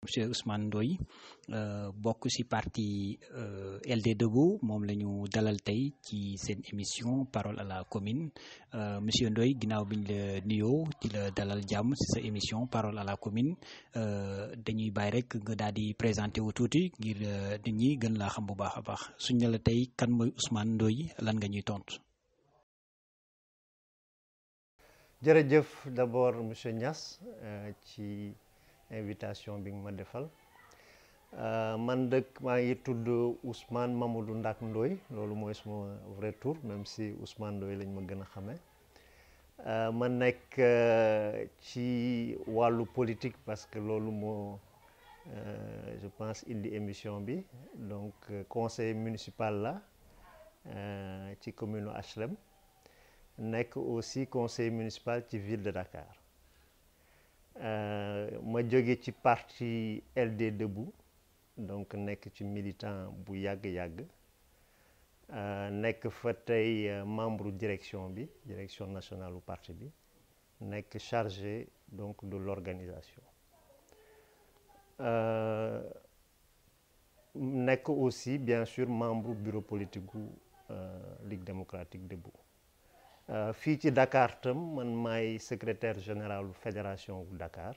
monsieur Ousmane Ndoye bokk ci parti LD Debout moom la ñu dalal tey ci seen émission parole à la commune monsieur Ndoye ginnaaw biñ la nuyoo di la dalal jàmm ci sa émission parole à la commune dañuy bàyyi rek nga daal di présenté wu tuuti ngir nit ñi gën laa xam bu baax a baax suñ ne la tey kan mooy Ousmane Ndoye lan nga ñuy tontu. jërëjëf d'abord monsieur Niass ci invitation bi nga ma defal man dëkk maa ngi tudd Ousmane Mamadou Ndak Ndoye loolu mooy suma vrai tour même si Ousmane Ndoye lañ ma gën a xamee ma nekk ci wàllu politique parce que loolu moo je pense indi émission bi donc conseiller municipal la ci commune HLM nekk aussi conseiller municipal ci ville de Dakar ma jóge ci parti LD Debout donc nekk ci militant bu yàgg-yàgg nekk fa tey membre direction nationale du parti bi nekk chargé donc de l'organisation nekk aussi bien sûr membre bureau politique gu Ligue démocratique Debout fii ci Dakar tam man maay secrétaire général fédération bu Dakar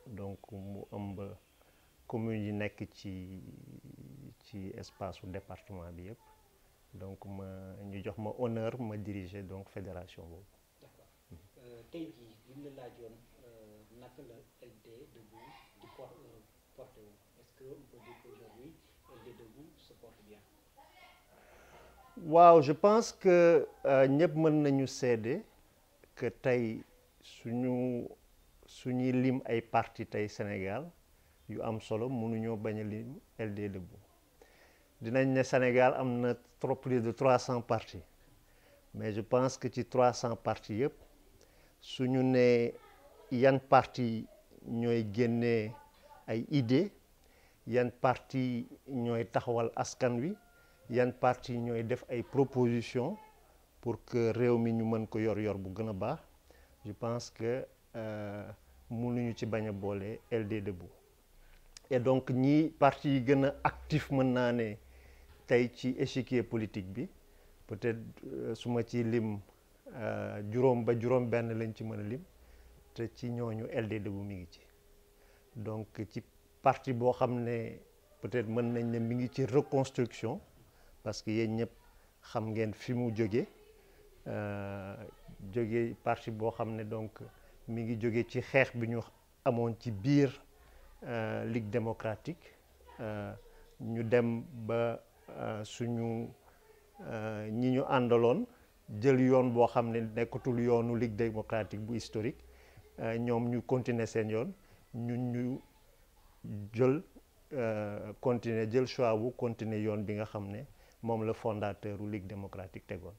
donc mu ëmb commune yi nekk ci espace su département bi yëpp donc ñu jox ma honneur ma diriger donc fédération boobu. D'accord tey jii buñ la laajoon naka la LD Debout di porté wu est-ce que on peut dire qu'aujourd'hui LD Debout se porte bien. waaw je pense que ñëpp mën nañu seede que tey suñuy lim ay parti tey Sénégal yu am solo mënuñoo bañ a lim LD Debout dinañ ne Sénégal am na plus de 300 partis mais je pense que ci 300 partis yëpp suñu ne yan parti ñooy génnee ay idées yan parti ñooy taxawal askan wi yan parti ñooy def ay propositions pour que réew mi ñu mën ko yor bu gën a baax je pense que mënuñu ci bañ a boole LD Debout et donc ñi parti yi gën a actif mën naa ne tey ci échiquier politique bi peut-être su ma ci lim juróom benn lañ ci mën a lim te ci ñooñu LD Debout mi ngi ci donc ci parti boo xam ne peut-être mën nañ ne mi ngi ci reconstruction parce que yéen ñëpp xam ngeen fi mu jóge parti boo xam ne donc mi ngi jóge ci xeex bi ñu amoon ci biir Ligue démocratique ñu dem ba suñu ñi ñu àndaloon jël yoon boo xam ne nekkatul yoonu Ligue démocratique bu historique ñoom ñu continuer seen yoon ñun ñu jël continuer jël choix bu continuer yoon bi nga xam ne moom la fondateur u Ligue démocratique tegoon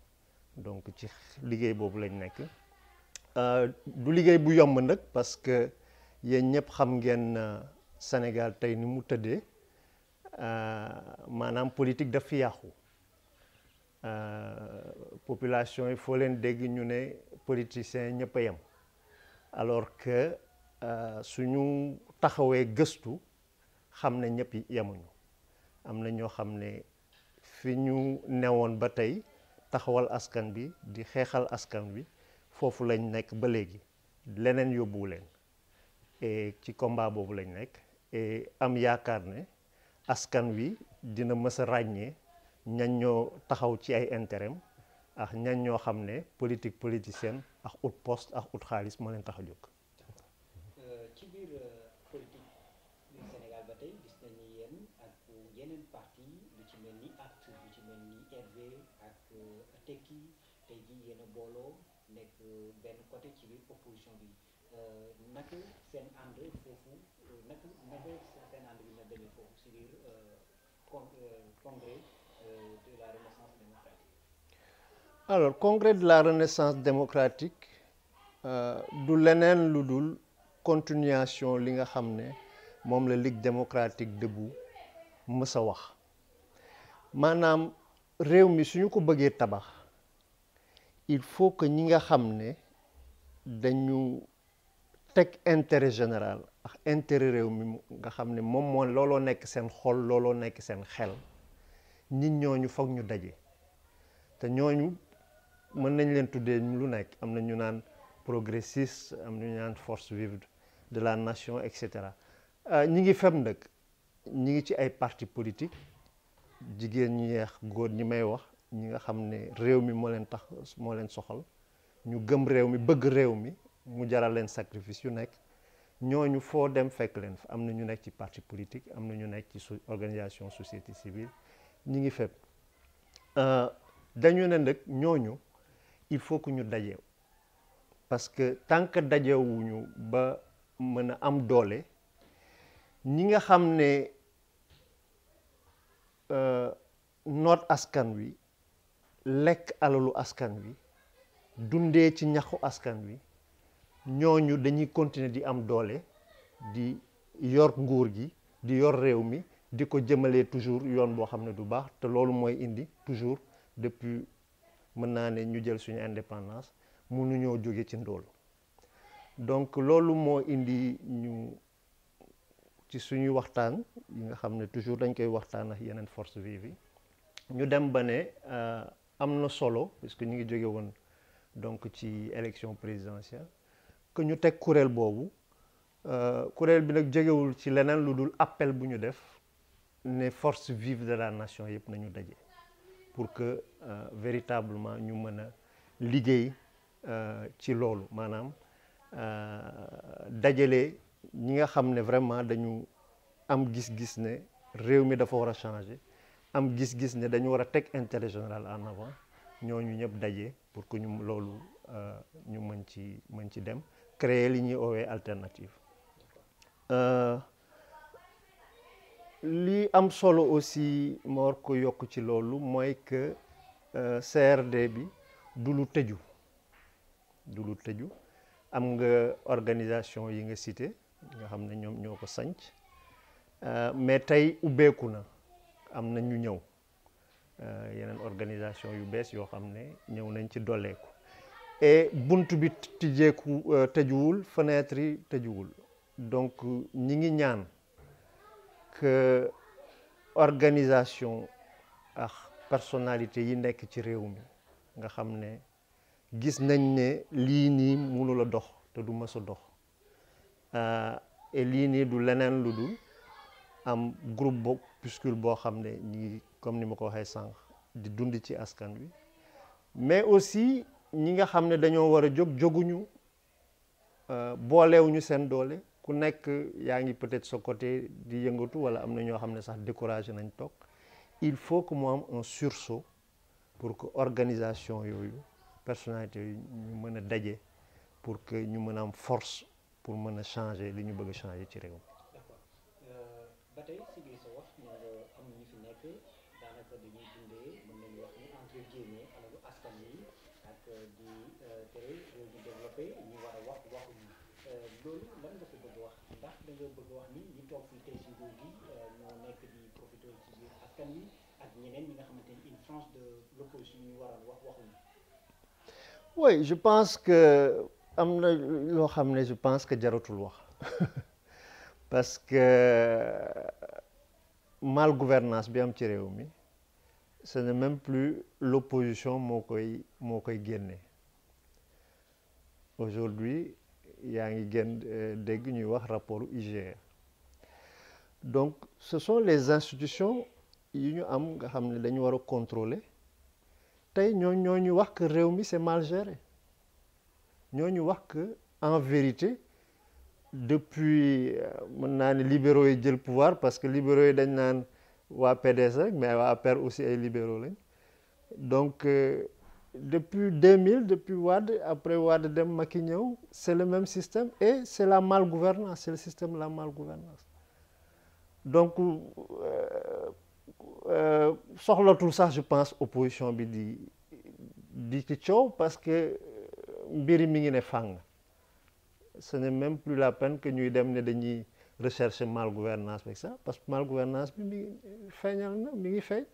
donc ci liggéey boobu lañ nekk du liggéey bu yomb nag parce que yéen ñëpp xam ngeen Sénégal tey ni mu tëddee maanaam politique daf fi yàqu population yi foo leen dégg ñu ne politiciens ñëpp a yem alors que suñu taxawee gëstu xam ne ñëpp yemuñu am na ñoo xam ne fi ñu newoon ba tey taxawal askan bi di xeexal askan bi foofu lañ nekk ba léegi leneen yóbbuwu leen et ci combat boobu lañ nekk et am yaakaar ne askan wi dina mës a ràññee ñan ñoo taxaw ci ay intérêt ak ñan ñoo xam ne politique politicienne ak ut poste ak ut xaalis moo leen tax a jóg. ci biir politique du Sénégal ba tey gis nañu yéen ak yeneen parti lu ci mel ni ACT lu ci mel ni RV ak Tekki tey jii yéen a booloo nekk benn côté ci biir opposition bi naka seen ànd foofu naka seen ànd bi na demee foofu ci biir congrès de la Renaissance démocratique. Alors congrès de la Renaissance démocratique du leneen lu dul continuation li nga xam ne moom la Ligue démocratique Debout mës a wax maanaam réew mi suñu ko bëggee tabax il faut que ñi nga xam ne dañu teg intérêt général ak intérêt réew mi nga xam ne moom moo looloo nekk seen xol looloo nekk seen xel nit ñooñu foog ñu daje te ñooñu mën nañ leen tuddee lu nekk am na ñu naan progressiste am na ñu naan force vive de la nation et cetera ñi ngi fem nag ñi ngi ci ay parti politique jigéen ñi yeex góor ñi may wax ñi nga xam ne réew mi moo leen tax moo leen soxal ñu gëm réew mi bëgg réew mi mu jaral leen sacrifice yu nekk ñooñu foo dem fekk leen fa am na ñu nekk ci parti politique am na ñu nekk ci organisation société civile ñi ngi fépp dañu ne nag ñooñu il faut que ñu daje parce que tant que dajewuñu ba mën a am doole ñi nga xam ne noot askan wi lekk alalu askan wi dundee ci ñaxu askan wi ñooñu dañuy continuer di am doole di yor nguur gi di yor réew mi di ko jëmalee toujours yoon boo xam ne du baax te loolu mooy indi toujours depuis mën naa ne ñu jël suñu indépendance mënuñoo jóge ci ndóol donc loolu moo indi ñu ci suñuy waxtaan yi nga xam ne toujours dañ koy waxtaan ak yeneen force vive yi ñu dem ba ne am na solo puisque ñu ngi jóge woon donc ci élection présidentielle que ñu teg kuréel boobu kuréel bi nag jógewul ci leneen lu dul appel bu ñu def ne force vive de la nation yëpp nañu daje pour que véritablement ñu mën a liggéey ci loolu maanaam dajale ñi nga xam ne vraiment dañu am gis-gis ne réew mi dafa war a changer am gis-gis ne dañu war a teg intérêt général en avant ñooñu ñëpp daje pour que ñu loolu ñu mën ci dem créer li ñuy oowee alternative li am solo aussi ma war ko yokk ci loolu mooy que CRD bi du lu tëju am nga organisation yi nga cité nga xam ne ñoom ñoo ko sanc mais tey ubbeeku na am na ñu ñëw yeneen organisation yu bees yoo xam ne ñëw nañ ci dolleeku et bunt bi tëjuwul fenêtre yi tëjuwul donc ñi ngi ñaan que organisation ak personnalité yi nekk ci réew mi nga xam ne gis nañ ne lii nii mënul a dox te du mës a dox et lii nii du leneen lu dul am groupe groupuscule boo xam ne ñi comme ni ma ko waxee sànq di dund ci askan wi mais aussi ñi nga xam ne dañoo war a jóguñu boolewuñu seen doole ku nekk yaa ngi peut-être sa côté di yëngatu wala am na ñoo xam ne sax découragé nañ toog il faut que mu am un sursaut pour que organisation yooyu personnalité yi ñu mën a daje pour que ñu mën a am force pour mën a changer li ñu bëgg a changer ci réew mi. D'accord ba tey si biir sa wax ñu nga am ñu fi nekk daanaka dañuy dundee mën nañu wax ni entre guillemets alalu askan wi ak di tere réew mi développé ñu war a wax waxuñu loolu lan nga ko bëgg wax ndax da nga bëgg wax ni ñi toog fii tey si nguur gi ñoo nekk di profité ci biir askan wi ak ñeneen ñi nga xamante ni une frange de l'opposition ñu waral wax waxuñu. Oui, je pense que am na loo xam ne je pense que jaratul wax parce que mal gouvernance bi am ci réew mi ce n'est même plus l'opposition moo koy génne aujourd'hui yaa ngi génn dégg ñuy wax rapport IGE donc ce sont les institutions yi ñu am nga xam ne dañu war a contrôler tey ñoo ñu wax que réew mi c'est mal géré ñoo ñu wax que en vérité depuis mën naa ne libéraux yi jël pouvoir parce que libéraux yi dañ naan waa PDS rek mais waa APR aussi ay libéraux lañ donc depuis 2000 depuis Wade après Wade dem Macky ñëw c'est le même système et c'est la malgouvernance c'est le système de la malgouvernance donc soxlatul sax je pense opposition bi di ci coow parce que mbiri mi ngi ne fàng ce n'est même plus la peine que ñuy dem ne dañuy rechercher malgouvernance avec ça parce que malgouvernance bi mi ngi feeñal na mi ngi feeñ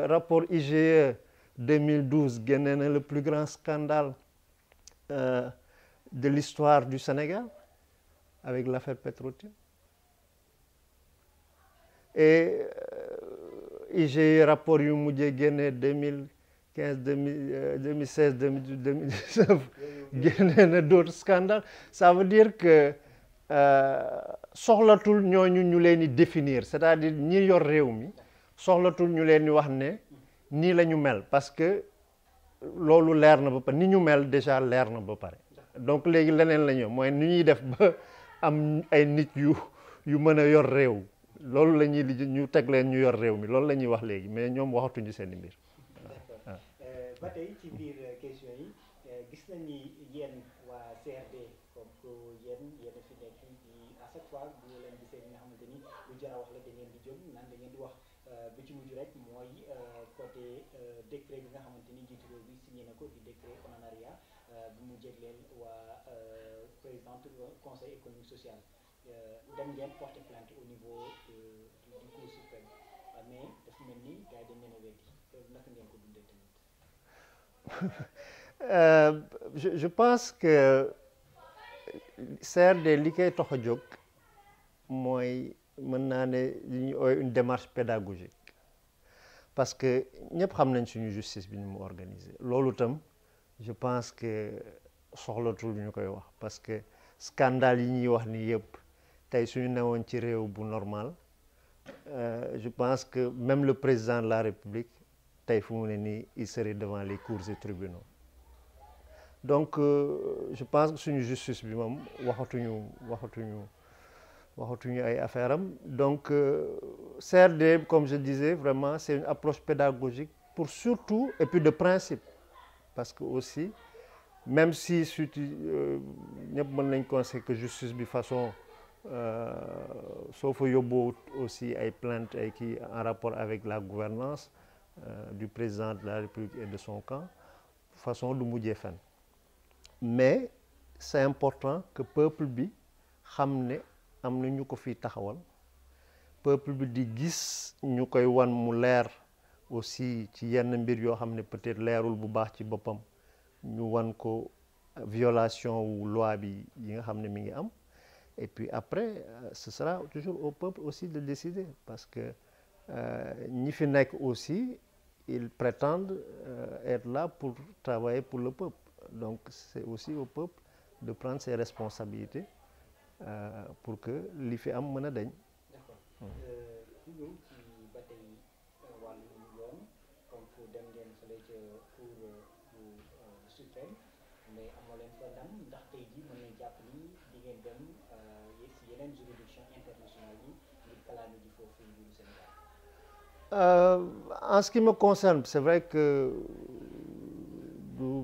rapport IGE 2012 génne na le plus grand scandale de l'histoire du Sénégal avec l'affaire Petro-Tim. Et IGE rapport yu mujjee génne 2015 2016 2018 2019 génne na d'autres scandales. Ça veut dire que soxlatul ñooñu ñu leen di définir, c'est-à-dire ñi yor réew mi soxlatul ñu leen di wax ne nii la ñu mel, parce que loolu leer na ba pare ni ñu mel déjà leer na ba pare. Donc léegi leneen la ñu mooy ni ñuy def ba am ay nit yu mën a yor réew. loolu la ñuy li ñu teg leen ñu yor réew mi loolu la ñuy wax léegi, mais ñoom waxatuñu seen i mbir. D'accord. Ba tey ci biir question yi gis nañ ni yéen waa CRD comme que yéen fi nekk di à chaque fois bu leen gisee li nga xamante ni lu jar a wax la da ngeen di jóg naan da ngeen di wax bi ci mujj rek mooy côté décret bi nga xamante ni jiitu réew bi signé na ko di décret honoraria bi mu jégleel waa présidente conseil économique social. dem ngeen porter plainte au niveau du Cour suprême mais dafa mel ni gars yi dañ leen a weddi naka ngeen ko dundee tamit. Je pense que CRD li koy tax a jóg mooy mën naa ne li ñuy ooy une démarche pédagogique, parce que ñëpp xam nañ suñu justice bi ñu mu organiser loolu itam je pense que soxlatul ñu koy wax, parce que scandale yi ñuy wax ni yëpp tey suñu newoon ci réew bu normal je pense que même le président de la République tey fu mu ne nii il serait devant les cours et tribunaux. Donc je pense que suñu justice bi moom waxatuñu ay affaire am. Donc CRD, comme je disais, vraiment c'est une approche pédagogique pour surtout, et puis de principe, parce que aussi même si ñëpp mën nañ constater que justice bi façon soo fa yóbboo aussi ay plainte ay kii en rapport avec la gouvernance du président de la République et de son camp, façon du mujjee fen. Mais c'est important que peuple bi xam ne am na ñu ko fi taxawal, peuple bi di gis ñu koy wan mu leer aussi ci yenn mbir yoo xam ne peut-être leerul bu baax ci boppam, ñu wan ko violation wu loi bi yi nga xam ne mi ngi am. Et puis après ce sera toujours au peuple aussi de décider, parce que ñi fi nekk aussi ils prétendent être là pour travailler pour le peuple. Donc c'est aussi au peuple de prendre ses responsabilités pour que li fi am mën a dañ. D'accord. ñu ñëw ci ba tey wàllu yoon, donc dem ngeen fële ca cour bu suprême mais amoo leen fa ndam, ndax tey jii mën nañ jàpp ni di ngeen dem si yeneen juridiction internationale yi ngir kalaame ji foofu nguuru Sénégal. En ce qui me concerne, c'est vrai que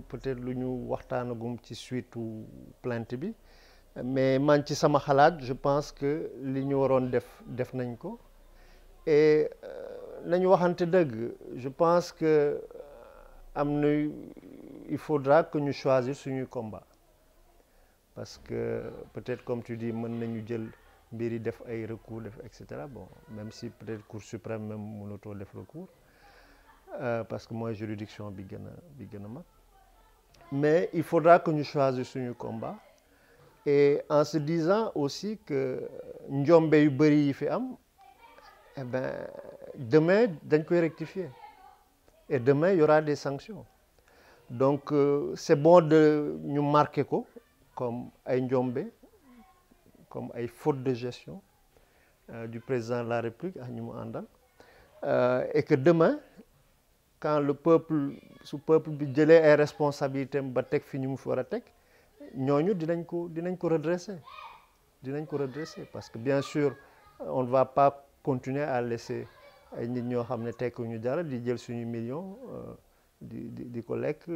peut-être lu ñu waxtaanagum ci suite plainte bi, mais man ci sama xalaat je pense que li ñu waroon def nañ ko. Et nañu waxante dëgg, je pense que il faudra que ñu choisir suñuy combat, parce que peut-être comme tu dis mën nañu jël mbir yi def ay recours def et cetera, bon même si peut-être Cour suprême même mënatoo def recours parce que mooy juridiction bi gën a mag. Mais il faudra que ñu choisir suñu combat, et en se disant aussi que njombe yu bëri yi fi am, eh ben demain dañ koy rectifier, et demain il y aura des sanctions. Donc c'est bon de ñu marquer ko comme ay njombe, comme ay faute de gestion du président de la République ak ñu mu àndal, et que demain quand le peuple su peuple bi jëlee ay responsabilités ba teg fi ñu mu fi war a teg, ñooñu dinañ ko redresser parce que bien sûr on ne va pas continuer à laisser ay nit ñoo xam ne tekkuñu dara di jël suñu millions di ko lekk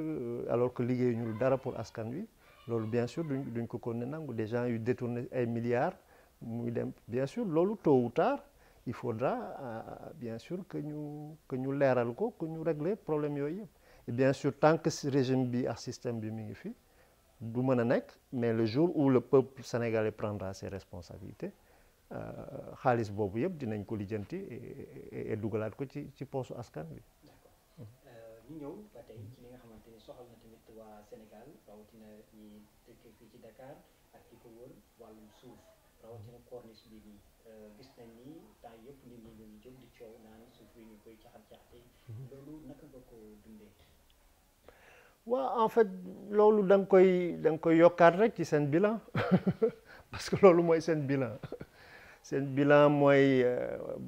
alors que liggéeyuñu dara pour askan wi. Loolu bien sûr duñ ko kon ne nangu, des gens yu détourné ay milliards muy dem, bien sûr loolu tôt ou tard il faudra bien sûr que ñu leeral ko, que ñu régler problème yooyu yëpp. Et bien sûr tant que ce régime bi ak système bi mi ngi fi du mën a nekk, mais le jour où le peuple sénégalais prendra ses responsabilités xaalis boobu yëpp dinañ ko lijjanti et dugalaat ko ci poosu askan bi. ñu ñëw ba tey ci li nga xamante ni soxal na tamit waa Sénégal rawatina ñi dëkk fii ci Dakar ak li ko wër wàllum suuf rawatina corniche bi nii gis nañ ni temps yëpp nit ñi ñu ngi jóg di coow naan suuf yi ñu koy caxat-caxate loolu naka nga ko dundee. waaw en fait loolu da nga koy yokkaat rek ci seen bilan parce que loolu mooy seen bilan seen bilan mooy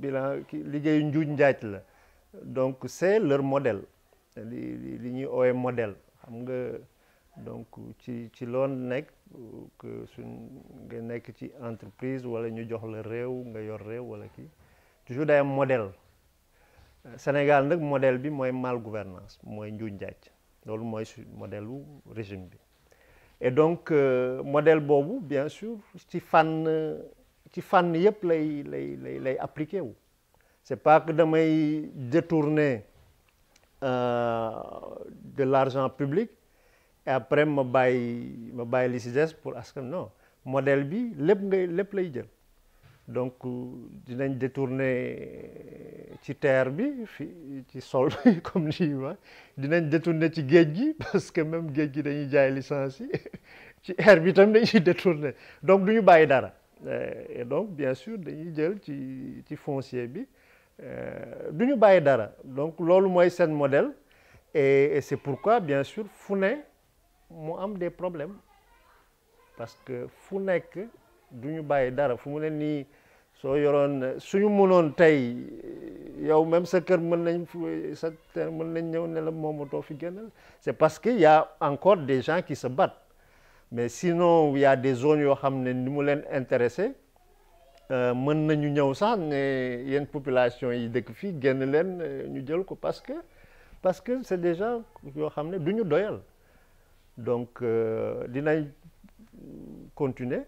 bilan liggéeyu njuuj njaaj la donc c'est leur modèle li ñuy oowe modèle xam nga donc ci loon nekk que nga nekk ci entreprise wala ñu jox la réew nga yor réew wala kii toujours day am modèle Sénégal nag modèle bi mooy mal gouvernance mooy njuuj njaaj loolu mooy modèle u régime bi et donc modèle boobu bien sûr ci fànn yëpp lay appliqué wu c'est pas que damay détourner de l'argent public et après ma bàyyi li ci des pour askan non modèle bi lépp lay jël donc dinañ détourner ci terre bi fi ci sol bi comme ni wax dinañ détourner ci géej gi parce que même géej gi dañuy jaay licence yi ci air bi tam dañuy détourner donc du ñu bàyyi dara et donc bien sûr dañuy jël ci foncier bi du ñu bàyyi dara donc loolu mooy seen modèle et c'est pourquoi bien sûr fu ne mu am des problèmes parce que fu nekk du ñu bàyyi dara fu mu ne nii soo yoroon suñu mënoon tey yow même sa kër mën nañ ñëw ne la moomatoo fi génnal c'est parce que y a encore des gens qui se battent mais sinon il y a des zones yoo xam ne ni mu leen intéressé mën nañu ñëw sax ne yenn population yi dëkk fii génn leen ñu jël ko parce que c'est des gens yoo xam ne du ñu doyal donc dinañ continuer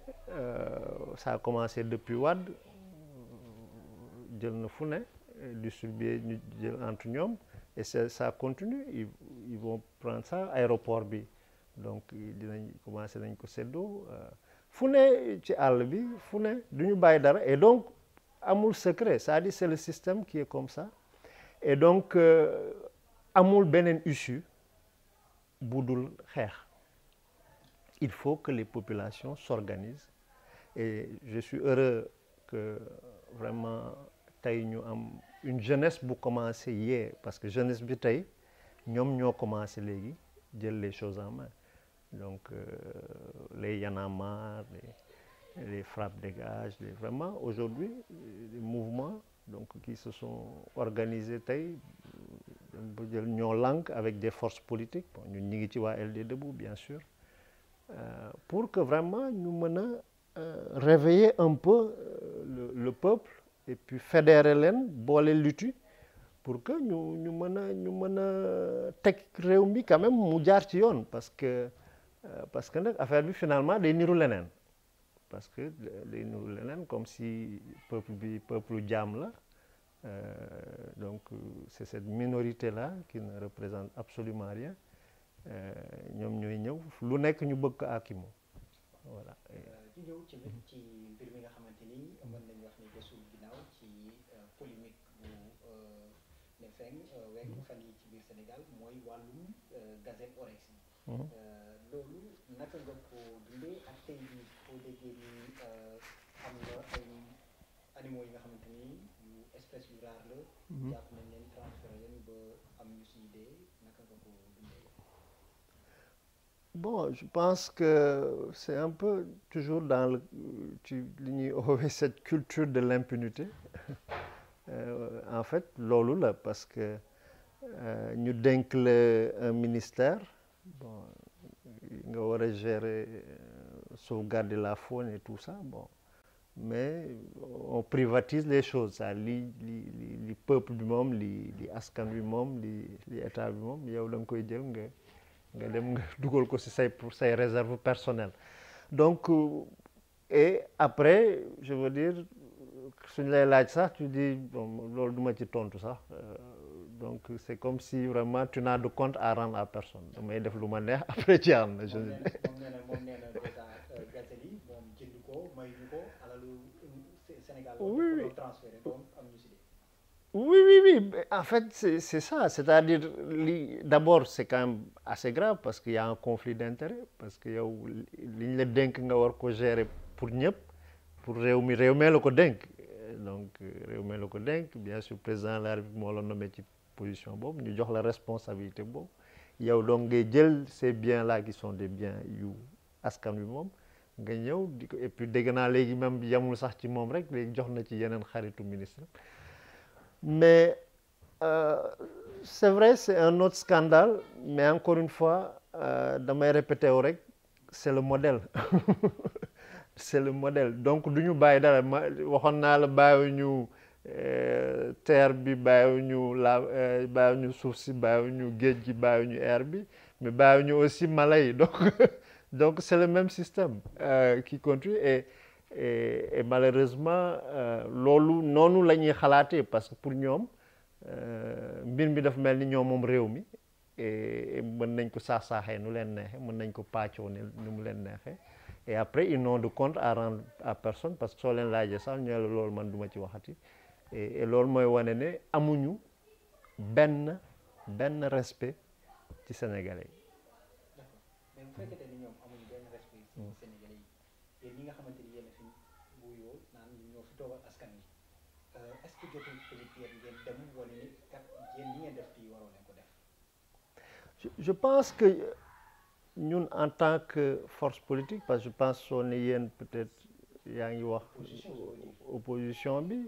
ça a commencé depuis Wade jël na fu ne distribuer ñu jël entre ñoom et ça continue ils vont prendre ça aéroport bi donc dinañ commencé nañ ko séddoo fu ne ci àll bi fu ne du ñu bàyyi dara et donc amul secret c'est-à-dire c'est le système qui est comme ça et donc amul beneen issue bu dul xeex il faut que les populations s'organisent et je suis heureux que vraiment tey ñu am une jeunesse bu commencé yee parce que jeunesse bi tey ñoom ñoo commencé léegi jël les choses en main donc les Y en a marre les frappes dégage vraiment aujourd'hui les mouvements donc qui se sont organisés tey ba jël ñoo lànk avec des forces politiques bon ñun ñi ngi ci waa LD Debout bien sûr pour que vraiment ñu mën a réveiller un peu le peuple et puis fédérer leen boole lutti pour que ñu mën a teg réew mi quand même mu jaar ci yoon parce que nag affaire bi finalement day niru leneen parce que day niru leneen comme si peuple jaam la donc c'est cette minorité là qui ne représente absolument rien ñoom ñooy ñëw lu nekk ñu bëgg ko akimu voilà. ñu ñëw ci mbir mi nga xamante ni mën nañu wax ni desul ginnaaw ci polémique bu ne feng wekk fan yi ci biir Sénégal mooy wàllum gazelle oryx yi loolu naka nga ko dundee ak tey bi boo déggee ni am na ay animaux yi nga xamante ni yu espèce yu rare la jàpp nañ leen transféré leen ba am ñu siy dee naka nga ko dundee. Bon, je pense que c'est un peu toujours dans li ñuy oowee cette culture de l'impunité en fait loolu la parce que ñu dénk la un ministère bon nga war a gérer sauvegarder la faune et tout ça bon mais on privatise les choses ça li peuple bi moom li askan bi moom li état bi moom yow da nga koy jël nga dem nga dugal ko ci say réserves personnelles donc et après je veux dire suñ lay laaj sax tu dis bon loolu duma ci tontu sax donc c'est comme si vraiment tu n'as de compte à rendre à personne damay def lu ma neex après ci am na. moom nee na déjà gazelle yi moom jënd ko may ñu ko alalu Sénégal. oui transféré donc am ñu ci dee. Oui, oui, oui. En fait, c'est ça. C'est-à-dire, d'abord, c'est quand même assez grave parce qu'il y a un conflit d'intérêts. Parce que yow liñ la dénk nga war ko gérer pour ñëpp, pour réew mi la ko dénk. Donc réew mi la ko dénk, bien sûr, président de la République moo la nommé ci position boobu ñu jox la responsabilité boobu. Yow donc ngay jël ces biens-là qui sont des biens yu askan wi moom nga ñëw di ko et puis dégg naa léegi même yamul sax ci moom rek léegi jox na ci yeneen xaritu ministre. Mais c'est vrai, c'est un autre scandale, mais encore une fois, damay répété wu rek, c'est le modèle. C'est le modèle. Donc du ñu bàyyi dara waxoon naa la bàyyiwuñu terre bi bàyyiwuñu suuf si bàyyiwuñu géej gi bàyyiwuñu air bi mais bàyyiwuñu aussi mala yi donc c'est le même système qui continue et malheureusement loolu noonu la ñuy xalaatee parce que pour ñoom mbir mi dafa mel ni ñoom moom réew mi et mën nañ ko saax-saaxee nu leen neexee mën nañ ko pàccoo ni mu leen neexee et après ils n'ont de compte à rendre à personne parce que soo leen laajee sax ñoo la loolu man duma ci waxati et loolu mooy wane ne amuñu benn respect ci Sénégalais yi. mais bu fekkee ni ñoom amuñu benn respect ci Sénégalais yi yéen ñi nga xamante ni yéen a fi wuyoo naan ñoo fi toogal askan wi est-ce que jotul peut-être ngeen dem wala ni kat yéen ñi ngeen def fii waroo leen ko def. Je pense que ñun en tant que force politique parce que je pense soo ne yéen peut-être yaa ngi wax opposition bi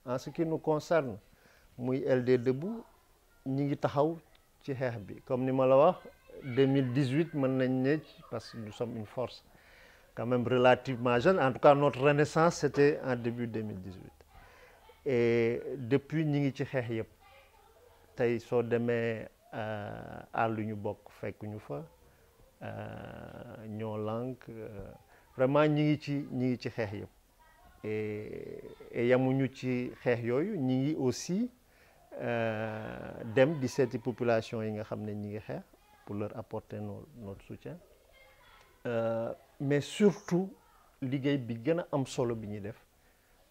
en ce qui nous concerne muy LD Debout ñi ngi taxaw ci xeex bi comme ni ma la wax 2018 mën nañ ne parce que nous sommes une force quand même relativement jeune en tout cas notre renaissance c'était en début 2018 et depuis ñi ngi ci xeex yëpp tey soo demee àll ñu bokk fekk ñu fa ñoo lànk vraiment ñi ngi ci xeex yëpp et yamuñu ci xeex yooyu ñi ngi aussi dem di seeti population yi nga xam ne ñi ngi xeex pour leur apporter notre soutien mais surtout liggéey bi gën a am solo bi ñuy def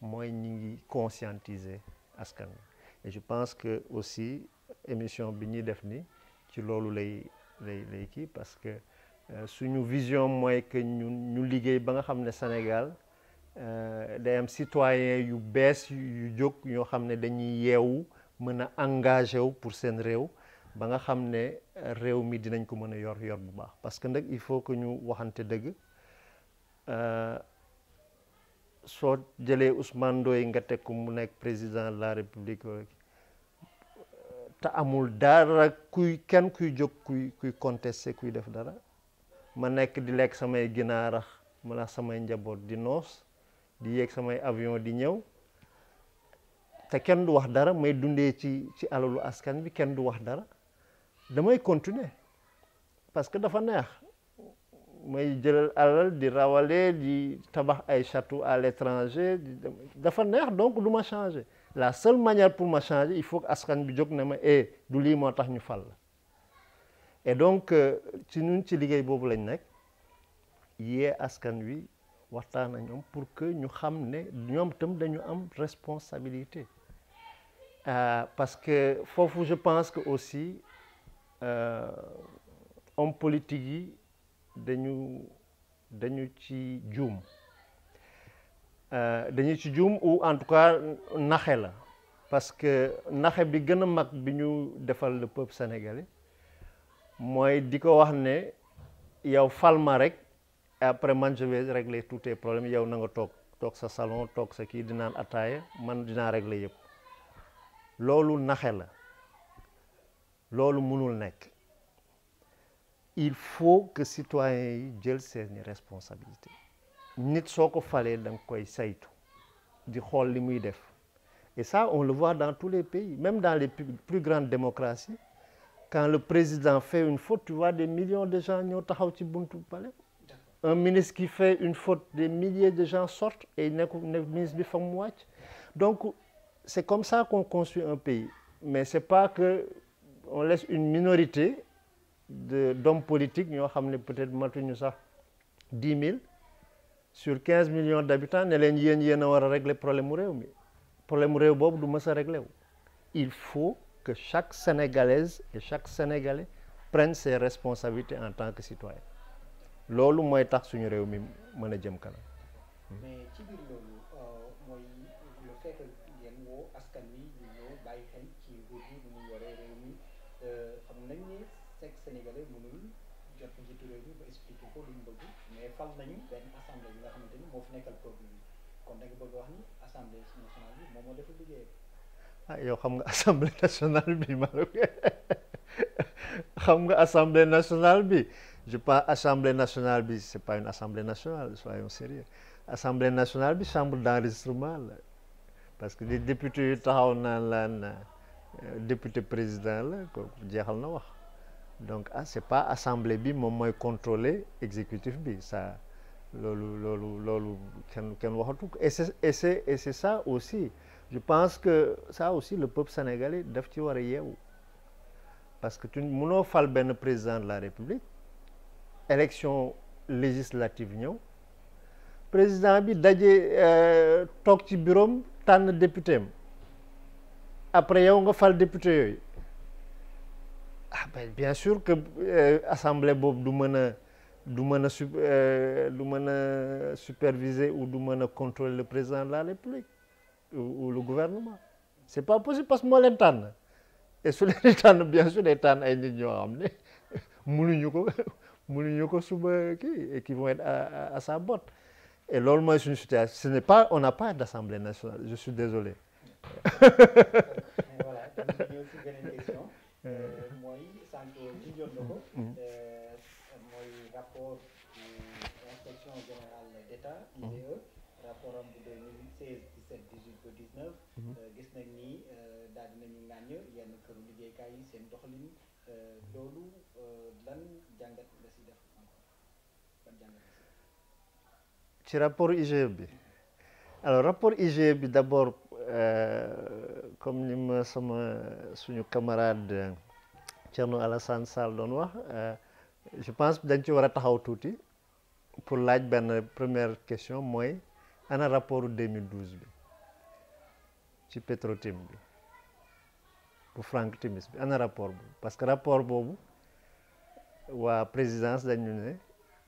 mooy ñi ngi conscientiser askan wi et je pense que aussi émission bi ñuy def ni ci loolu lay kii parce que suñu vision mooy que ñu liggéey ba nga xam ne Sénégal day am citoyen yu bees yu jóg ñoo xam ne dañuy yeewu mën a engagé wu pour seen réew ba nga xam ne réew mi dinañ ko mën a yor bu baax parce que nag il faut que ñu waxante dëgg soo jëlee Ousmane Ndoye nga teg ko mu nekk président de la République te amul dara kenn kuy jóg kuy contester kuy def dara ma nekk di lekk samay ginaarax ma la samay njaboot di noos di yéeg samay avion di ñëw te kenn du wax dara may dundee ci alalu askan bi kenn du wax dara damay continuer parce que dafa neex may jëlal alal di rawale di tabax ay château à l'étranger dafa neex donc du ma changer la seule manière pour ma changer il faut que askan bi jóg ne ma du lii moo tax ñu fal la et donc ci ñun ci liggéey boobu lañ nekk yee askan wi waxtaan ak ñoom pour que ñu xam ne ñoom itam dañu am responsabilité parce que foofu je pense que aussi homme politique yi dañu ci juum ou en tout cas naxe la parce que naxe bi gën a mag bi ñu defal le peuple sénégalais mooy di ko wax ne yow fal ma rek après man je vais régler tous tes problèmes yow na nga toog sa salon toog sa kii di naan ataaya man dinaa régler yëpp loolu naxe la loolu mënul nekk il faut que citoyens yi jël seeni responsabilité nit soo ko falee da nga koy saytu di xool li muy def et ça on le voit dans tous les pays même dans les plus grandes démocraties quand le président fait une faute tu vois des millions de gens ñoo taxaw ci buntu palais un ministre qui fait une faute des milliers de gens sortent et nekk ministre bi fa mu wàcc donc c'est comme ça qu'on construit un pays mais c'est pas que on laisse une minorité d'hommes politiques ñoo xam ne peut-être matuñu sax 10 000 sur 15 millions d'habitants ne leen yéen a war a régler problème mu réew mi problème mu réew boobu du mës a régler wu il faut que chaque Sénégalaise et chaque Sénégalais prenne ses responsabilités en tant que citoyen loolu mooy tax suñu réew mi mën a jëm kanam. mais ci biir loolu mooy le fait que ngeen woo askan wi ñu ñëw bàyyi xel ci nguur gi nu mu yoree réew mi xam nañ ne chaque Sénégalais mënul jot njiitu réew mi ba expliquer ko lu ñu bëgg mais fal nañu benn assemblée bi nga xamante ni moo fi nekkal peuple bi kon da nga bëgg wax ni assemblée nationale bi moom moo deful liggéeyam. ah yow xam nga assemblée nationale bi ma xam nga assemblée nationale bi je pense assemblée nationale bi c'est pas une assemblée nationale soyons sérieux assemblée nationale bi chambre d'enregistrement la parce que des députés yu taxaw naan laan député président la kooku jeexal na wax donc c'est pas assemblée bi moom mooy contrôler exécutif bi ça loolu kenn waxatu ko et c'est ça aussi je pense que ça aussi le peuple sénégalais daf ci war a yeewu parce que tu mënoo fal benn président de la République élection législative ñëw président bi daje toog ci bureau tànn député am après yow nga fal député yooyu ah ben bien sûr que assemblée boobu du mën a superviser ou du mën a contrôler le président de la République ou le gouvernement c'est pas possible parce que moo leen tànn et su leen di tànn bien sûr day tànn ay nit ñoo xam ne mënuñu ko suba kii et qui vont être à sa botte et loolu mooy suñu situation on n'a pas d'assemblée nationale je suis désolé. voilà tamit ñëw ci beneen question mooy sànq junjoon na ko mooy rapport du inspection générale d'État IGE rapport am bu 2016 17 18 ba 19 gis nañ ni daal dinañu ŋàññ yenn këru liggéeykaay yi seen doxalin loolu lan jàngat la si def encore ban jàngat la si def ci rapport IGE bi alors rapport IGE bi d'abord comme ni ma suñu camarade Thierno Alassane Sall doon wax je pense dañ ci war a taxaw tuuti pour laaj benn première question mooy ana rapport 2012 bi ci Petro-Tim bi bu Franck Timis bi ana rapport boobu parce que rapport boobu waa présidence dañu ne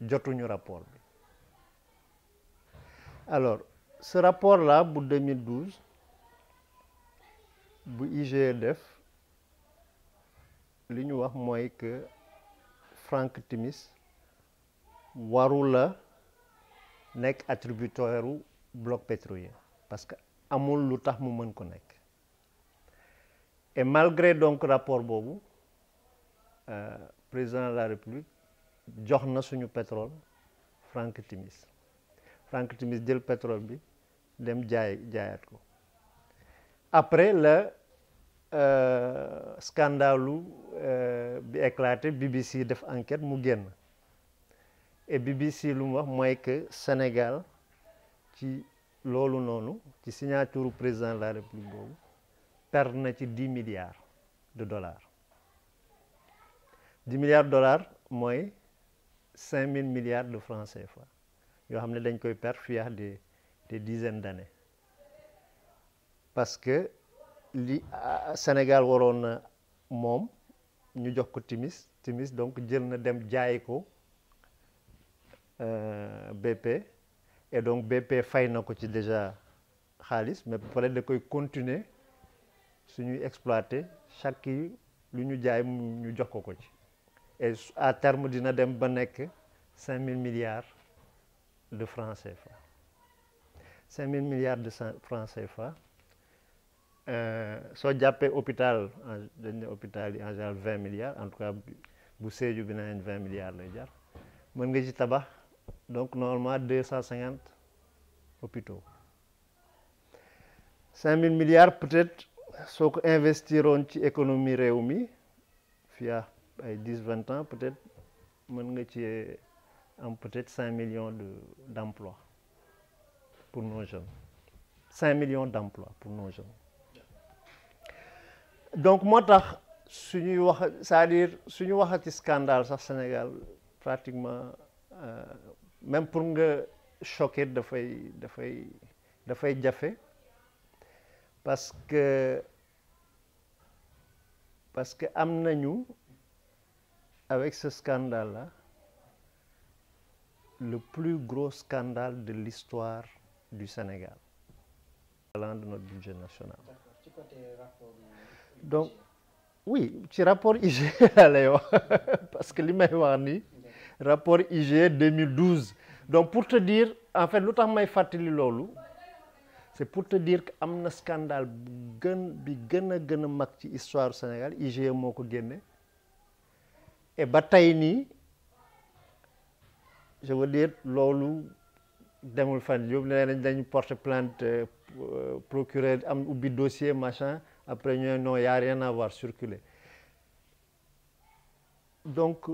jotuñu rapport bi alors ce rapport là bu 2012 bu IGE def li ñu wax mooy que Franck Timis warula nekk attributeur u bloc pétrolier parce que amul lu tax mu mën ko nekk et malgré donc rapport boobu président de la République jox na suñu pétrole Franck Timis jël pétrole bi dem jaayaat ko après le scandale bi éclaté BBC def enquête mu génn et BBC lu mu wax mooy que Sénégal ci loolu noonu ci signature président de la République boobu perdre na ci 10 milliards de dollars 10 milliards de dollars mooy 5000 milliards de francs CFA yoo xam ne dañ koy perdre fii ak des dizaines d'années parce que li Sénégal waroon na moom ñu jox ko Timis donc jël na dem jaay ko BP et donc BP fay na ko ci déjà xaalis mais peut-être da koy continuer suñuy exploiter chaque yi lu ñu jaay ñu jox ko ci et à terme dina dem ba nekk 5000 milliards de francs CFA 5000 milliards de francs CFA soo jàppee hôpital dañ ne hôpital yi en général 20 milliards en tout cas bu Sédhiou bi nañ 20 milliards lay jar mën nga ci tabax donc normalement 250 hôpitaux 5000 milliards peut-être soo ko investiroon ci économie réew mi fii à ay 10-20 ans peut-être mën nga ci am peut-être 5 millions d'emplois pour nos jeunes 5 millions d'emplois pour nos jeunes donc moo tax suñuy wax c'est-à-dire suñu waxati scandale sax Sénégal pratiquement même pour nga choquer dafay jafe parce que parce que am nañu avec ce scandale-là le plus gros scandale de l'histoire du Sénégal parlant de notre budget national. Donc oui ci rapport IGE laa lay wax parce que li may wax ni rapport IGE 2012 donc pour te dire en fait lu tax may fàttali loolu c'est pour te dire que am na scandale bi gën a mag ci histoire du Sénégal IGE moo ko génne et ba tey nii je veux dire loolu demul fan yóbbu nee nañ dañu porter plainte procureur am ubbi dossier machin après ñu non y a rien à voir circulé donc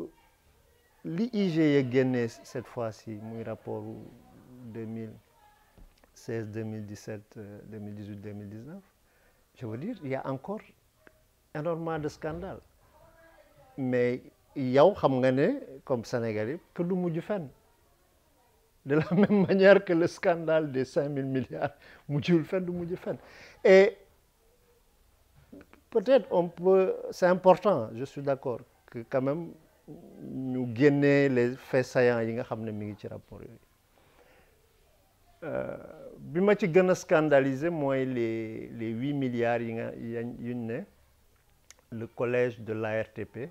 li IGE génnee cette fois-ci muy rapport 2016 2017 2018 2019 je veux dire il y a encore énormément de scandales mais yow xam nga ne comme Sénégalais que du mujj fenn de la même manière que le scandale des 5000 milliards mujjul fenn du mujj fenn et peut-être on peut c'est important je suis d'accord que quand même ñu génnee les faits saillants yi nga xam ne mi ngi ci rapport yooyu bi ma ci gën a scandalisé mooy les 8 milliards yi nga yuñ ne le collège de l'ARTP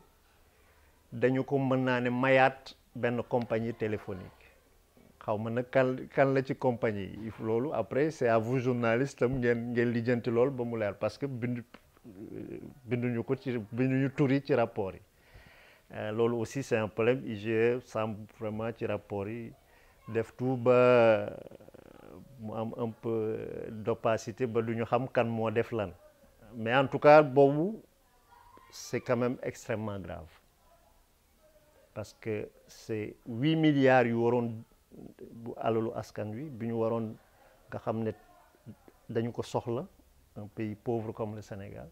dañu ko mën naa ne mayaat benn compagnie téléphonique xaw ma nag kan la ci compagnie yi loolu après c'est à vous journalistes tam ngeen lijjanti loolu ba mu leer parce que binduñu ko ci binduñu turi ci rapport yi loolu aussi c'est un problème IGE semble vraiment ci rapport yi def tout ba mu am un peu d'opacité ba du ñu xam kan moo def lan mais en tout cas boobu c'est quand même extrêmement grave parce que c'est 8 milliards yu waroon bu alalu askan wi bi ñu waroon nga xam ne dañu ko soxla un pays pauvre comme le Sénégal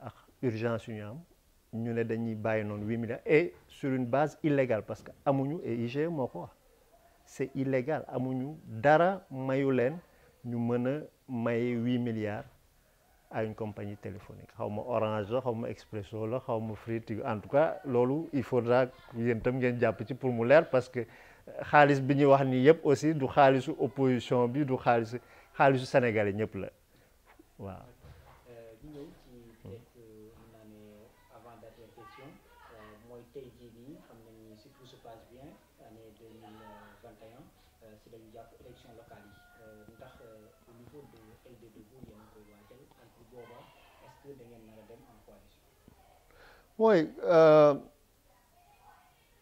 ak urgence yu ñu am ñu ne dañuy bàyyi noonu 8 milliards et sur une base illégale parce que amuñu et IGE moo ko wax c'est illégal amuñu dara mayu leen ñu mën a maye 8 milliards à une compagnie téléphonique xaw ma Orange la xaw ma Expresso la xaw ma Free Tigo en tout cas loolu il faudra yéen tam ngeen jàpp ci pour mu leer parce que xaalis bi ñuy wax ni yëpp aussi du xaalisu opposition bi du xaalisu Sénégalais ñëpp la waaw. ñu ñëw ci peut-être mën naa ne avant-dernière question mooy tey jii nii xam nañu si tout se passe bien année 2021 si dañu jàpp élection locale yi ndax au niveau de LD Debout yéen a koy waajal ak booba est-ce que da ngeen nar a dem en coalition. Oui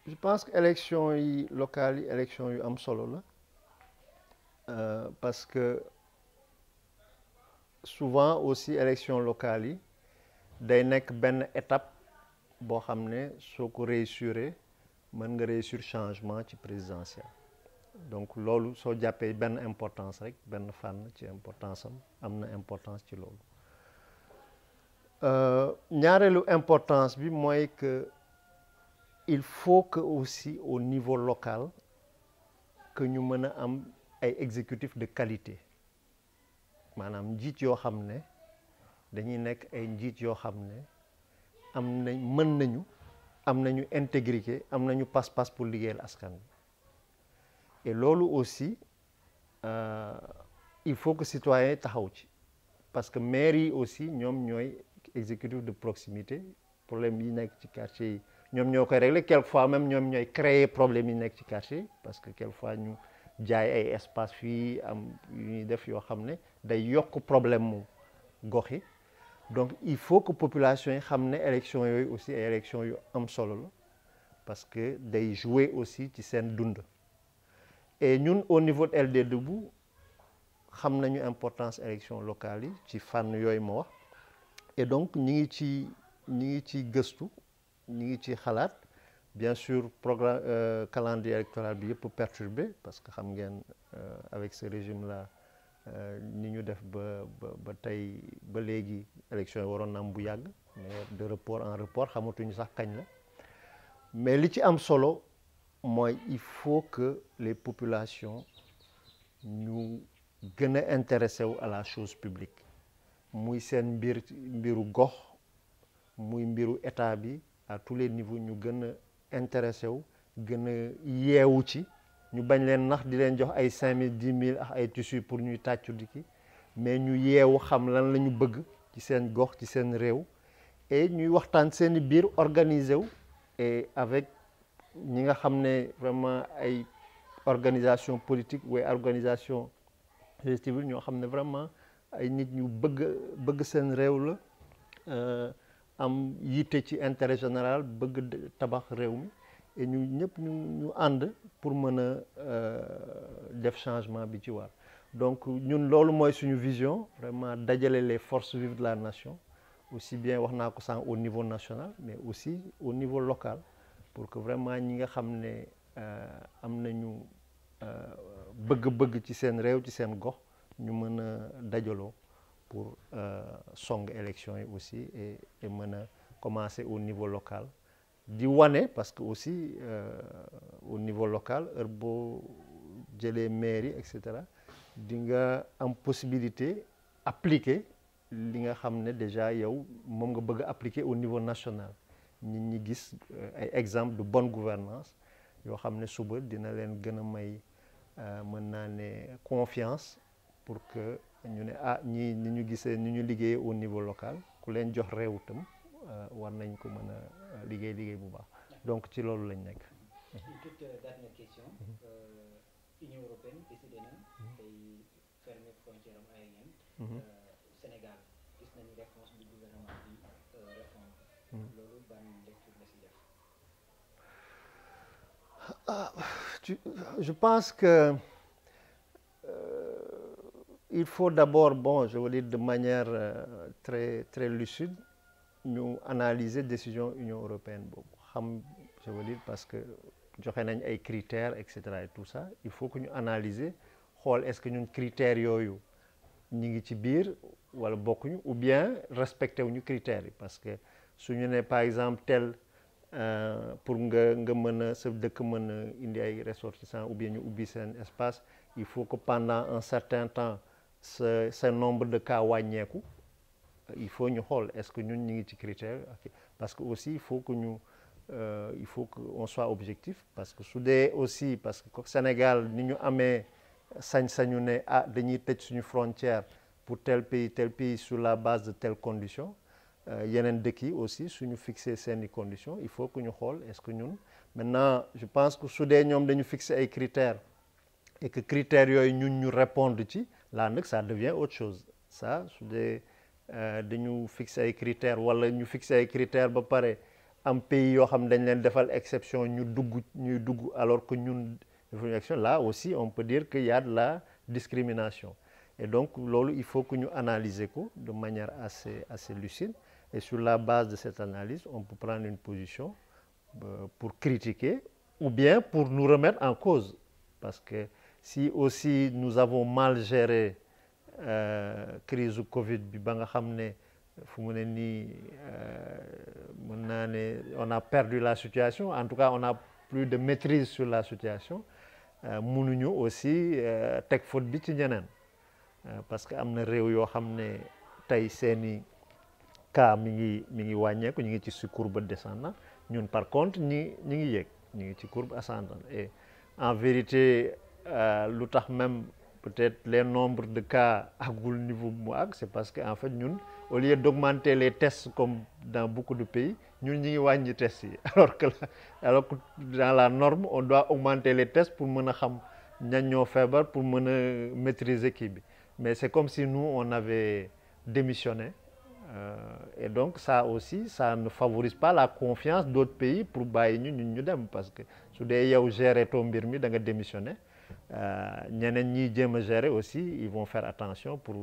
je pense que élection yi locales yi élection yu am solo la parce que souvent aussi élection locale yi day nekk benn étape boo xam ne soo ko réussir mën nga réussir changement ci présidentiel donc loolu soo jàppee benn importance rek benn fànn ci importance am na importance ci loolu ñaareelu importance bi mooy que il faut que aussi au niveau local que ñu mën a am ay exécutifs de qualité maanaam njiit yoo xam ne dañuy nekk ay njiit yoo xam ne am nañ mën nañu am nañu intégrité am nañu pas-pas pour liggéeyal askan bi et loolu aussi il faut que citoyens yi taxaw ci parce que maires yi aussi ñoom ñooy exécutif de proximité problème yi nekk ci quartier yi ñoom ñoo koy régler quelquefois même ñoom ñooy créer problème yi nekk ci quartier yi parce que quelquefois ñu jaay ay espace fii am yu ñuy def yoo xam ne day yokk problème mu gox yi donc il faut que population yi xam ne élection yooyu aussi ay élection yu am solo la parce que day jouer aussi ci seen dund et ñun au niveau de LD Debout xam nañu importance élection locale yi ci fànn yooyu ma wax et donc ñi ngi ci gëstu ñi ngi ci xalaat bien sûr programme calendrier électoral bi yëpp perturbé parce que xam ngeen avec ce régime là ni ñu def ba tey ba léegi élection yi waroon na am bu yàgg mais de report en report xamatuñu sax kañ la mais li ci am solo mooy il faut que les populations ñu gën a intéressé wu à la chose publique muy seen mbiru gox muy mbiru état bi à tous les niveaux ñu gën a intéressé wu gën a yeewu ci ñu bañ leen nax di leen jox ay 5000 10 000 ak ay tissus pour ñuy tàccu di ki mais ñu yeewu xam lan la ñu bëgg ci seen gox ci seen réew et ñuy waxtaan seeni biir organiser wu et avec ñi nga xam ne vraiment ay organisation politique ou organisation civile ñoo xam ne vraiment ay nit ñu bëgg seen réew la am yitte ci intérêt général bëgg tabax réew mi et ñu ñëpp ñu ànd pour mën a def changement bi ci war donc ñun loolu mooy suñu vision vraiment dajale les forces vives de la nation aussi bien wax naa ko sànq au niveau national mais aussi au niveau local pour que vraiment ñi nga xam ne am nañu bëgg-bëgg ci seen réew ci seen gox ñu mën a dajaloo pour song élection yi aussi et mën a commencer au niveau local di wane parce que aussi au niveau local heure boo jëlee mairie et cetera di nga am possibilité appliquer li nga xam ne déjà yow moom nga bëgg a appliquer au niveau national nit ñi gis ay exemple de bonne gouvernance yoo xam ne suba dina leen gën a may mën naa ne confiance pour que ñu ne ñii ni ñu gisee ni ñu liggéeyee au niveau local ku leen jox réew tam war nañ ko mën a liggéey bu baax donc ci loolu lañ nekk. Une toute dernière question. Union européenne décidé na day fermer frontière am aérienne. Sénégal gis nañu réponse du gouvernement bi répondre. loolu ban lecture la si def. Je pense que il faut d'abord, bon, je veux dire de manière très, très lucide, ñu analyser décision Union européenne boobu xam je veux dire parce que joxe nañ ay critères et cetera et tout ça il faut que ñu analyser xool est-ce que ñun critères yooyu ñi ngi ci biir wala bokkuñu ou bien respecté wuñu critères yi parce que su ñu ne par exemple tel pour nga mën a sa dëkk mën a indi ay ressortissants ou bien ñu ubbi seen espace il faut que pendant un certain temps ce nombre de cas wàññeeku il faut ñu xool est-ce que ñun ñu ngi ci critère parce que aussi il faut que on soit objectif parce que su dee aussi parce que Sénégal ni ñu amee sañ-sañu ne dañuy tëj suñu frontière pour tel pays sur la base de telles conditions yeneen dëkk yi aussi suñu fixer seeni conditions il faut que ñu xool est-ce que ñun maintenant je pense que su dee ñoom dañu fixer ay critères et que critères yooyu ñun ñu répondre ci là nag ça devient autre chose ça su dee dañu fixer ay critères wala ñu fixer ay critères ba pare am pays yoo xam dañ leen defal exception ñuy dugg alors que ñun defuñu exception là aussi on peut dire qu'il y a de la discrimination et donc loolu il faut que ñu analyser ko de manière assez lucide et sur la base de cette analyse on peut prendre une position pour critiquer ou bien pour nous remettre en cause parce que si aussi nous avons mal géré crise Covid bi ba nga xam ne fu mu ne nii mën naa ne on a perdu la situation en tout cas on a plus de maîtrise sur la situation mënuñu aussi teg faute bi ci ñeneen parce que am na réew yoo xam ne tey seeni cas mi ngi wàññeeku ñu ngi ci courbe descendante ñun par contre ñi ngi yéeg ñu ngi ci courbe ascendante et en vérité lu tax même peut-être les nombres de cas àggul niveau mu àgg c'est parce que en fait ñun au lieu d'augmenter les tests comme dans beaucoup de pays ñun ñi ngi wàññi tests yi alors que dans la norme on doit augmenter les tests pour mën a xam ñan ñoo feebar pour mën a maîtriser kii bi mais c'est comme si nous on avait démissionné et donc ça aussi ça ne favorise pas la confiance d'autres pays pour bàyyi ñu dem parce que su dee yow gérer ton mbir mi da nga démissionné ñeneen ñiy jéem a gérer aussi ils vont faire attention pour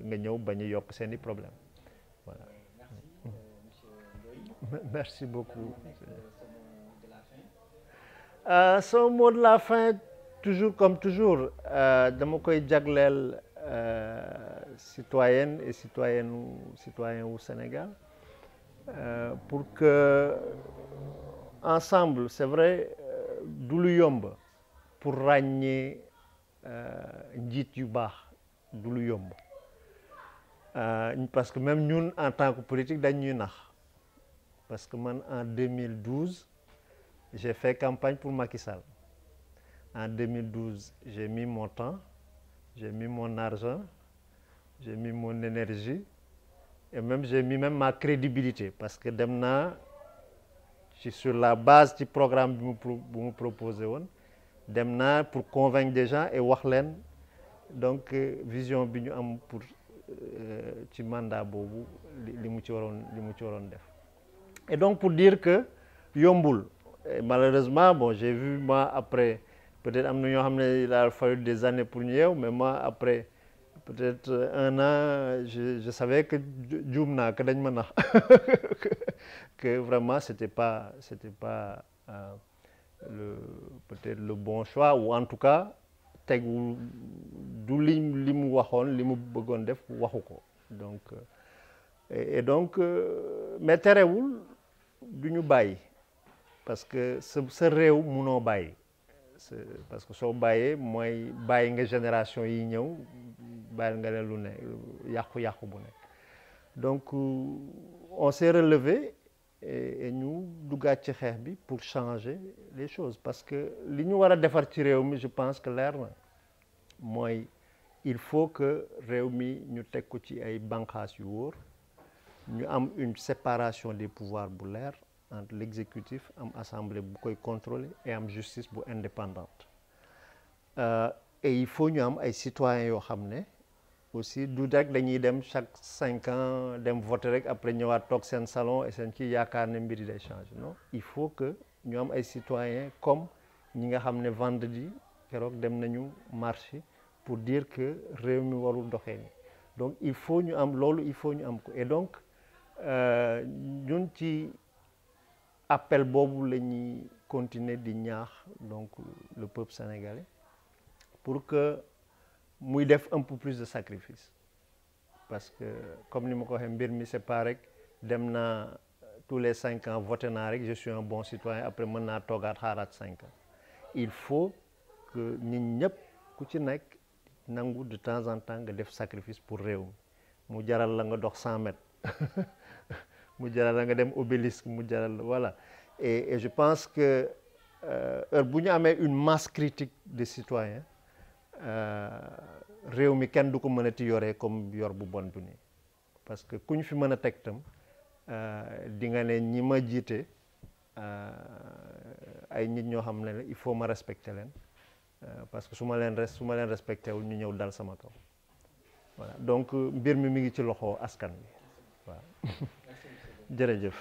nga ñëw bañ a yokk seeni problème voilà. Merci beaucoup. Son mot de la fin toujours comme toujours dama koy jagleel citoyennes et citoyens wu Sénégal pour que ensemble c'est vrai du lu yomb pour ràññee njiit yu baax du lu yomb parce que même ñun en tant que politique dañ ñuy nax parce que man en 2012 j'ai fait campagne pour Macky Sall. En 2012 j'ai mis mon temps, j'ai mis mon argent, j'ai mis mon énergie et même j'ai mis même ma crédibilité parce que dem naa ci sur la base du programme bi mu proposé woon dem naa pour convaincre des gens et wax leen donc vision bi ñu am pour ci mandat boobu li mu ci waroon def. Et donc pour dire que yombul. Et malheureusement bon j'ai vu moi après peut-être am na ñoo xam ne il a fallu des années pour ñu yeew mais moi après peut-être un an je savais que juum naa que dañ ma nax que vraiment c'était pas peut-être le bon choix ou en tout cas tegu du li mu waxoon li mu bëggoon def waxu ko donc et donc mais terewul du ñu bàyyi parce que sa réew munoo bàyyi parce que soo bàyyee mooy bàyyi nga génération yi ñëw bàyyi nga leen lu ne yàqu-yàqu bu nekk donc on s'est relevé et ñu duggaat ci xeex bi pour changer les choses parce que li ñu war a defar ci réew mi je pense que leer na mooy il faut que réew mi ñu teg ko ci ay banqaas yu wóor ñu am une séparation des pouvoirs bu leer entre l'exécutif am assemblée bu koy contrôler et am justice bu indépendante et il faut ñu am ay citoyens yoo xam ne aussi du rek dañuy dem chaque 5 ans dem voter rek après ñëwaat toog seen salon et seen kii yaakaar ne mbir yi day changer non il faut que ñu am ay citoyens comme ñi nga xam ne vendredi keroog dem nañu marché pour dire que réew mi warul doxee ni donc il faut ñu am loolu il faut ñu am ko et donc ñun ci appel boobu la ñuy continuer di ñaax donc le peuple sénégalais pour que muy def un peu plus de sacrifice parce que comme ni ma ko waxee mbir mi c'est pas rek dem naa tous les 5 ans voté naa rek je suis un bon citoyen après mën naa toogaat xaaraat 5 ans il faut que ñun ñëpp ku ci nekk nangu de temps en temps nga def sacrifice pour réew mi mu jaral la nga dox 100 mètres mu jaral la nga dem obélisque mu jaral la voilà et je pense que heure bu ñu amee une masse critique de citoyens réew mi kenn du ko mën a ti yoree comme yor bu bon bu nii parce que ku ñu fi mën a teg tam di nga ne ñi ma jiite ay nit ñoo xam ne il faut ma respecter leen parce que su ma leen respecté wul ñu ñëw dal sama kaw voilà donc mbir mi ngi ci loxo askan bi waaw jërëjëf